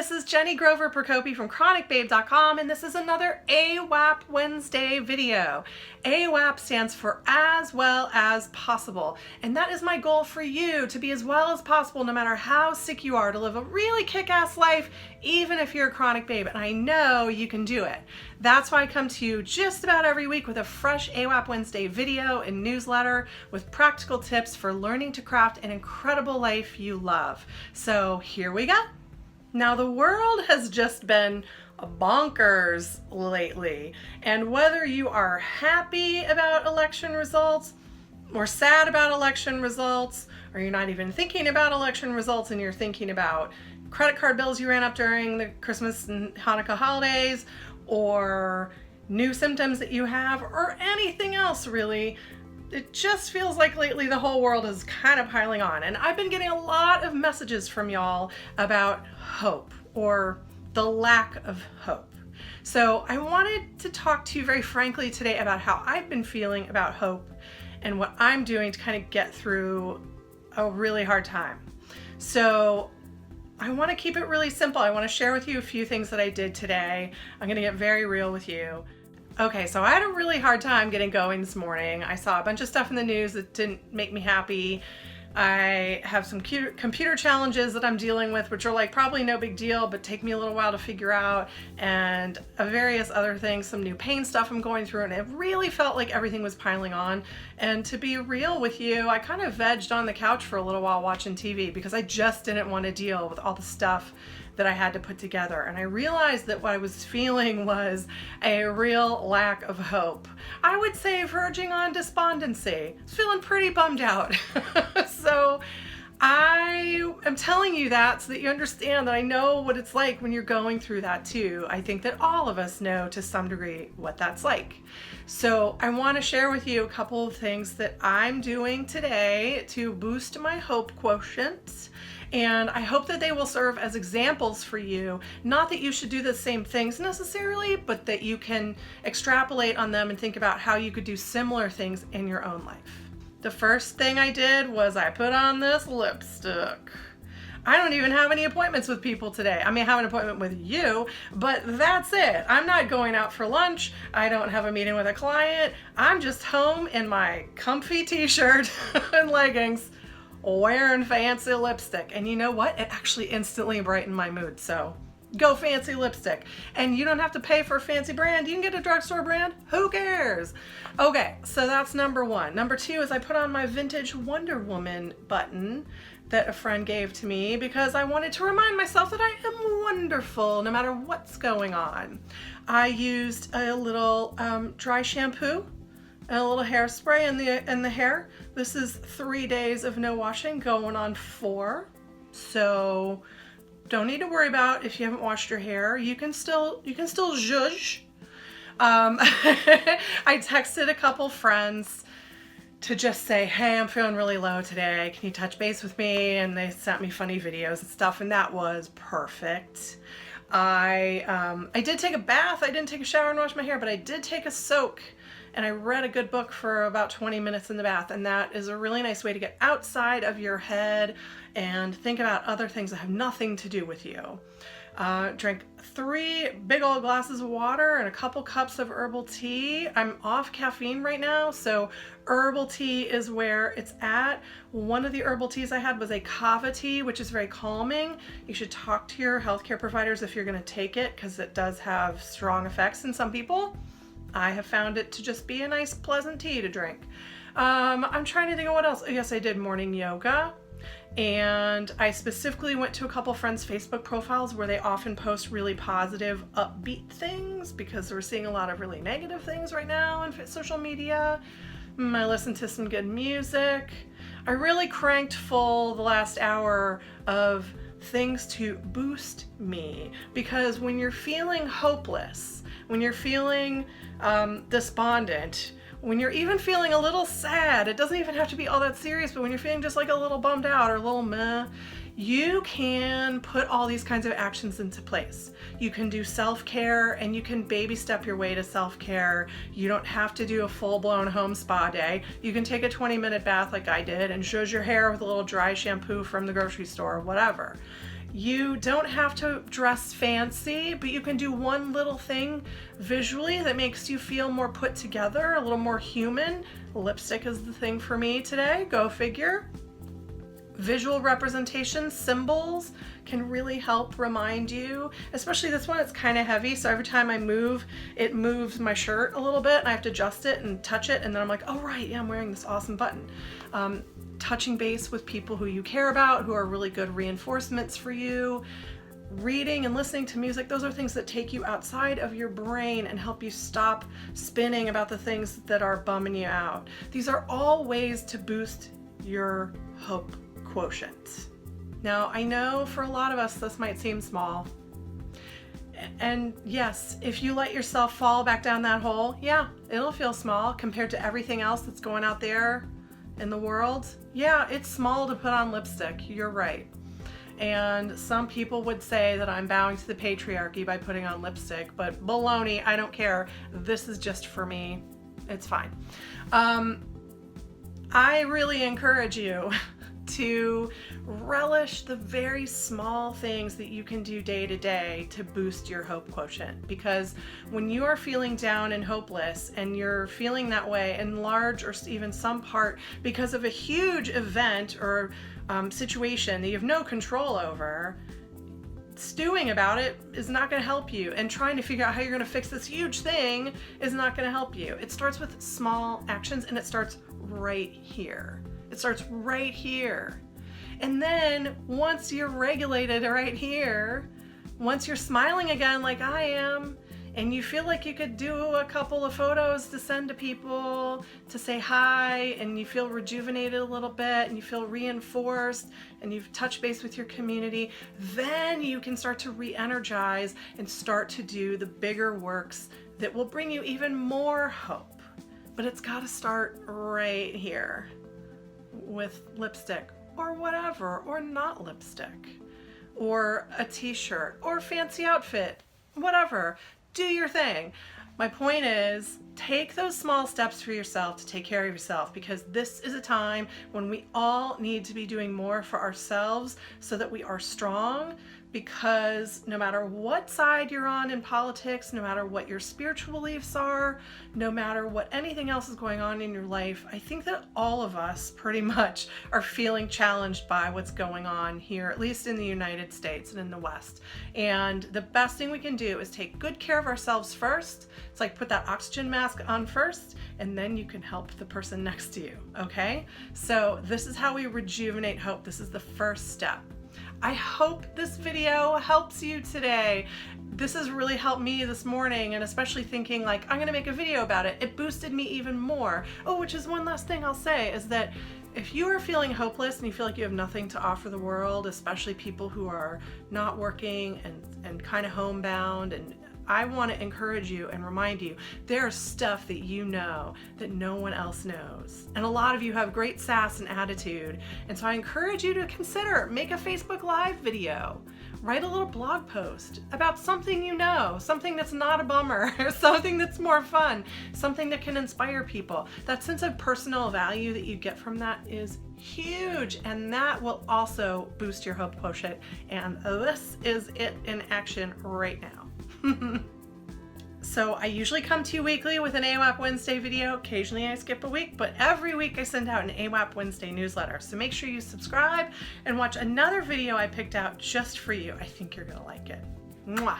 this is Jenny Grover Procopi from chronicbabe.com, and this is another AWAP Wednesday video. AWAP stands for as well as possible, and that is my goal for you, to be as well as possible no matter how sick you are, to live a really kick-ass life even if you're a chronic babe, and I know you can do it. That's why I come to you just about every week with a fresh AWAP Wednesday video and newsletter with practical tips for learning to craft an incredible life you love. So here we go. Now, the world has just been bonkers lately, and whether you are happy about election results or sad about election results, or you're not even thinking about election results and you're thinking about credit card bills you ran up during the Christmas and Hanukkah holidays, or new symptoms that you have, or anything else really, it just feels like lately the whole world is kind of piling on. And I've been getting a lot of messages from y'all about hope, or the lack of hope. So I wanted to talk to you very frankly today about how I've been feeling about hope and what I'm doing to kind of get through a really hard time. So I want to keep it really simple. I want to share with you a few things that I did today. I'm going to get very real with you. Okay, so I had a really hard time getting going this morning. I saw a bunch of stuff in the news that didn't make me happy. I have some computer challenges that I'm dealing with, which are like probably no big deal, but take me a little while to figure out, and various other things, some new pain stuff I'm going through, and it really felt like everything was piling on. And to be real with you, I kind of vegged on the couch for a little while watching TV because I just didn't want to deal with all the stuff that I had to put together. And I realized that what I was feeling was a real lack of hope. I would say verging on despondency. I was feeling pretty bummed out. So I am telling you that so that you understand that I know what it's like when you're going through that too. I think that all of us know to some degree what that's like. So I want to share with you a couple of things that I'm doing today to boost my hope quotient. And I hope that they will serve as examples for you. Not that you should do the same things necessarily, but that you can extrapolate on them and think about how you could do similar things in your own life. The first thing I did was I put on this lipstick. I don't even have any appointments with people today. I mean, I have an appointment with you, but that's it. I'm not going out for lunch. I don't have a meeting with a client. I'm just home in my comfy t-shirt and leggings, wearing fancy lipstick. And you know what? It actually instantly brightened my mood. So go fancy lipstick. And you don't have to pay for a fancy brand. You can get a drugstore brand. Who cares? Okay, so that's number one. Number two is I put on my vintage Wonder Woman button that a friend gave to me because I wanted to remind myself that I am wonderful no matter what's going on. I used a little dry shampoo and a little hairspray in the hair. This is 3 days of no washing, going on 4. So don't need to worry about if you haven't washed your hair. You can still zhuzh. I texted a couple friends to just say, hey, I'm feeling really low today. Can you touch base with me? And they sent me funny videos and stuff, and that was perfect. I did take a bath. I didn't take a shower and wash my hair, but I did take a soak. And I read a good book for about 20 minutes in the bath, and that is a really nice way to get outside of your head and think about other things that have nothing to do with you. Drank 3 big old glasses of water and a couple cups of herbal tea. I'm off caffeine right now, so herbal tea is where it's at. One of the herbal teas I had was a kava tea, which is very calming. You should talk to your healthcare providers if you're going to take it, because it does have strong effects in some people. I have found it to just be a nice, pleasant tea to drink. I'm trying to think of what else. Yes, I did morning yoga. And I specifically went to a couple friends' Facebook profiles where they often post really positive, upbeat things, because we're seeing a lot of really negative things right now on social media. I listened to some good music. I really cranked full the last hour of things to boost me, because when you're feeling hopeless, when you're feeling despondent, when you're even feeling a little sad, it doesn't even have to be all that serious, but when you're feeling just like a little bummed out or a little meh, you can put all these kinds of actions into place. You can do self-care, and you can baby step your way to self-care. You don't have to do a full-blown home spa day. You can take a 20-minute bath like I did and zhuzh your hair with a little dry shampoo from the grocery store or whatever. You don't have to dress fancy, but you can do one little thing visually that makes you feel more put together, a little more human. Lipstick is the thing for me today, go figure. Visual representation, symbols can really help remind you, especially this one, it's kind of heavy, so every time I move, it moves my shirt a little bit and I have to adjust it and touch it, and then I'm like, oh right, yeah, I'm wearing this awesome button. Touching base with people who you care about, who are really good reinforcements for you. Reading and listening to music, those are things that take you outside of your brain and help you stop spinning about the things that are bumming you out. These are all ways to boost your hope quotient. Now, I know for a lot of us this might seem small. And yes, if you let yourself fall back down that hole, yeah, it'll feel small compared to everything else that's going out there in the world. Yeah, it's small to put on lipstick, you're right. And some people would say that I'm bowing to the patriarchy by putting on lipstick, but baloney, I don't care. This is just for me. It's fine. I really encourage you to relish the very small things that you can do day to day to boost your hope quotient. Because when you are feeling down and hopeless, and you're feeling that way in large or even some part because of a huge event or situation that you have no control over, stewing about it is not going to help you, and trying to figure out how you're going to fix this huge thing is not going to help you. It starts with small actions, and it starts right here. It starts right here. And then once you're regulated right here, once you're smiling again like I am, and you feel like you could do a couple of photos to send to people to say hi, and you feel rejuvenated a little bit, and you feel reinforced, and you've touched base with your community, then you can start to re-energize and start to do the bigger works that will bring you even more hope. But it's got to start right here with lipstick or whatever, or not lipstick, or a t-shirt or fancy outfit, whatever. Do your thing. My point is, take those small steps for yourself to take care of yourself, because this is a time when we all need to be doing more for ourselves so that we are strong. Because no matter what side you're on in politics, no matter what your spiritual beliefs are, no matter what anything else is going on in your life, I think that all of us pretty much are feeling challenged by what's going on here, at least in the United States and in the West. And the best thing we can do is take good care of ourselves first. It's like put that oxygen mask on first, and then you can help the person next to you, okay? So this is how we rejuvenate hope. This is the first step. I hope this video helps you today. This has really helped me this morning, and especially thinking like, I'm gonna make a video about it. It boosted me even more. Oh, which is one last thing I'll say is that if you are feeling hopeless and you feel like you have nothing to offer the world, especially people who are not working and kind of homebound, and I want to encourage you and remind you, there's stuff that you know that no one else knows. And a lot of you have great sass and attitude. And so I encourage you to consider, make a Facebook Live video, write a little blog post about something you know, something that's not a bummer, something that's more fun, something that can inspire people. That sense of personal value that you get from that is huge, and that will also boost your hope quotient. And this is it in action right now. So I usually come to you weekly with an AWAP Wednesday video. Occasionally I skip a week, but every week I send out an AWAP Wednesday newsletter. So make sure you subscribe and watch another video I picked out just for you. I think you're gonna like it. Mwah.